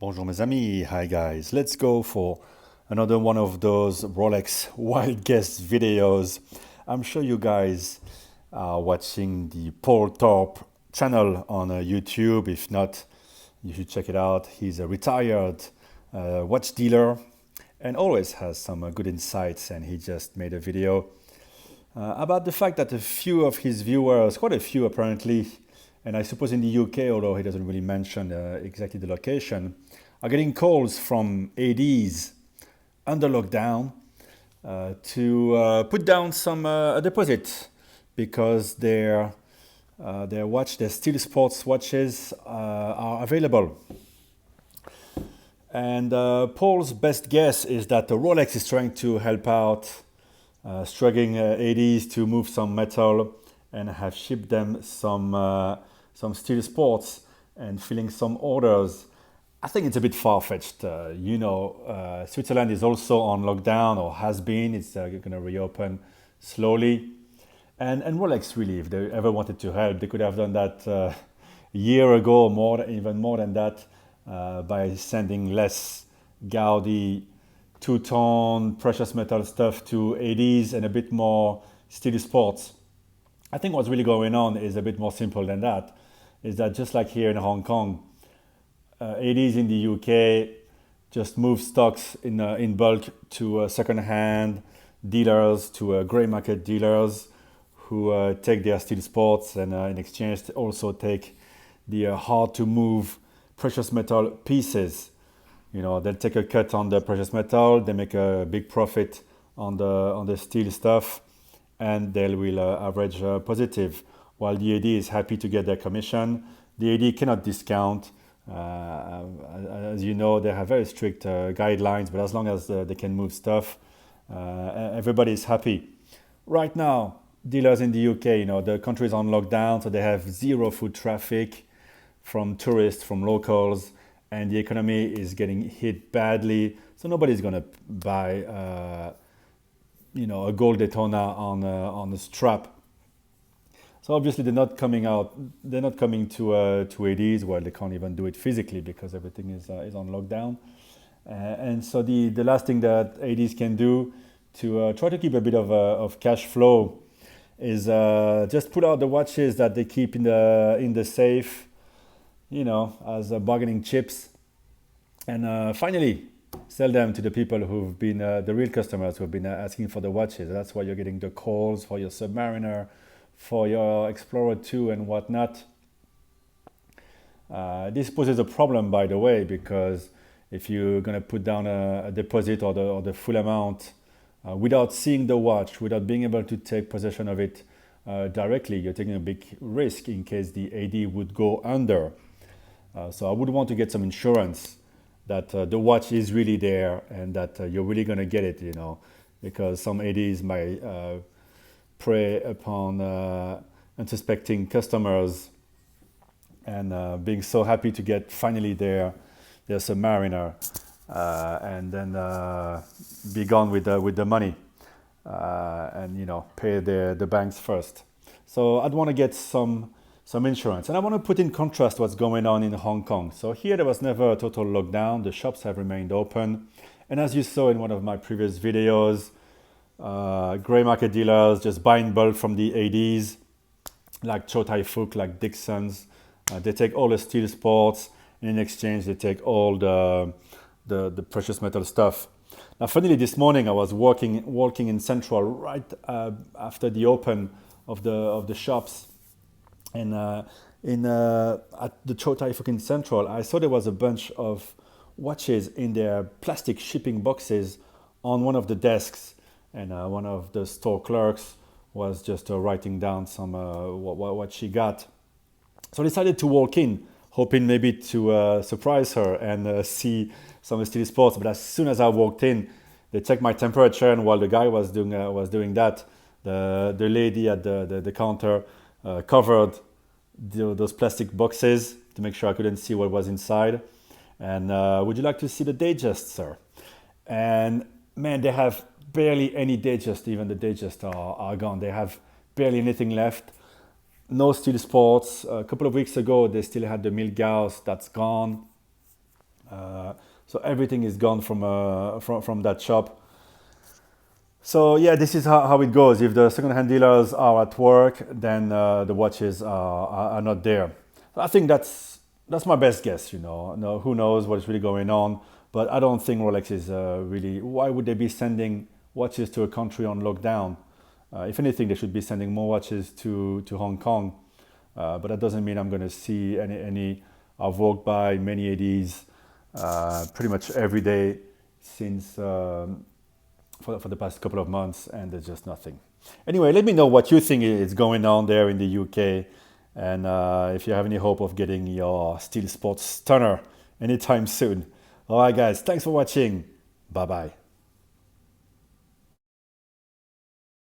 Bonjour mes amis, hi guys. Let's go for another one of those Rolex wild guess videos. I'm sure you guys are watching the Paul Thorpe channel on YouTube. If not, you should check it out. He's a retired watch dealer and always has some good insights, and he just made a video about the fact that a few of his viewers, quite a few apparently, and I suppose in the UK, although he doesn't really mention exactly the location, are getting calls from ADs under lockdown to put down some a deposit because their Steel Sports watches are available. And Paul's best guess is that Rolex is trying to help out struggling ADs to move some metal and have shipped them some Steel Sports and filling some orders. I think it's a bit far-fetched. Switzerland is also on lockdown, or has been. It's going to reopen slowly. And Rolex, really, if they ever wanted to help, they could have done that a year ago, even more than that, by sending less gaudy two-tone precious metal stuff to ADs and a bit more Steel Sports. I think what's really going on is a bit more simple than that. Is that just like here in Hong Kong, ADs in the UK just move stocks in bulk to second-hand dealers, to grey market dealers who take their Steel Sports and in exchange also take the hard-to-move precious metal pieces. They'll take a cut on the precious metal, they make a big profit on the steel stuff, and they will average positive, while the AD is happy to get their commission. The AD cannot discount. As you know, they have very strict guidelines, but as long as they can move stuff, everybody is happy. Right now, dealers in the UK, the country is on lockdown, so they have zero foot traffic from tourists, from locals, and the economy is getting hit badly. So nobody's going to buy, a gold Daytona on a strap. So obviously they're not coming to ADs, where they can't even do it physically because everything is on lockdown. And so the last thing that ADs can do to try to keep a bit of cash flow is just put out the watches that they keep in the safe, as bargaining chips, and finally sell them to the people who've been the real customers who've been asking for the watches. That's why you're getting the calls for your Submariner, for your Explorer 2 and whatnot. This poses a problem, by the way, because if you're going to put down a deposit or the full amount without seeing the watch, without being able to take possession of it directly, you're taking a big risk in case the AD would go under. So I would want to get some insurance that the watch is really there and that you're really going to get it, because some ADs might prey upon unsuspecting customers and being so happy to get finally their Submariner and then be gone with the money and pay the banks first. So I'd want to get some insurance, and I want to put in contrast what's going on in Hong Kong. So here there was never a total lockdown. The shops have remained open, and as you saw in one of my previous videos, grey market dealers just buy in bulk from the ADs, like Chow Tai Fook, like Dixon's. They take all the Steel Sports, and in exchange they take all the precious metal stuff. Now, funnily, this morning I was walking in Central right after the open of the shops, and at the Chow Tai Fook in Central, I saw there was a bunch of watches in their plastic shipping boxes on one of the desks. And one of the store clerks was just writing down some what she got. So I decided to walk in, hoping maybe to surprise her and see some Steel Sports. But as soon as I walked in, they checked my temperature, and while the guy was doing that, the lady at the counter covered those plastic boxes to make sure I couldn't see what was inside. And would you like to see the Datejust, sir? And man, they have barely any Datejust. Even the Datejust are gone. They have barely anything left. No Steel Sports. A couple of weeks ago, they still had the Milgauss. That's gone. So everything is gone from that shop. So yeah, this is how it goes. If the second-hand dealers are at work, then the watches are not there. I think that's my best guess. No, who knows what is really going on? But I don't think Rolex is really. Why would they be sending watches to a country on lockdown? If anything, they should be sending more watches to Hong Kong. But that doesn't mean I'm going to see any. I've walked by many of these pretty much every day since. For the past couple of months, and there's just nothing. Anyway, let me know what you think is going on there in the UK, and if you have any hope of getting your Steel Sports Stunner anytime soon. All right, guys, thanks for watching. Bye bye.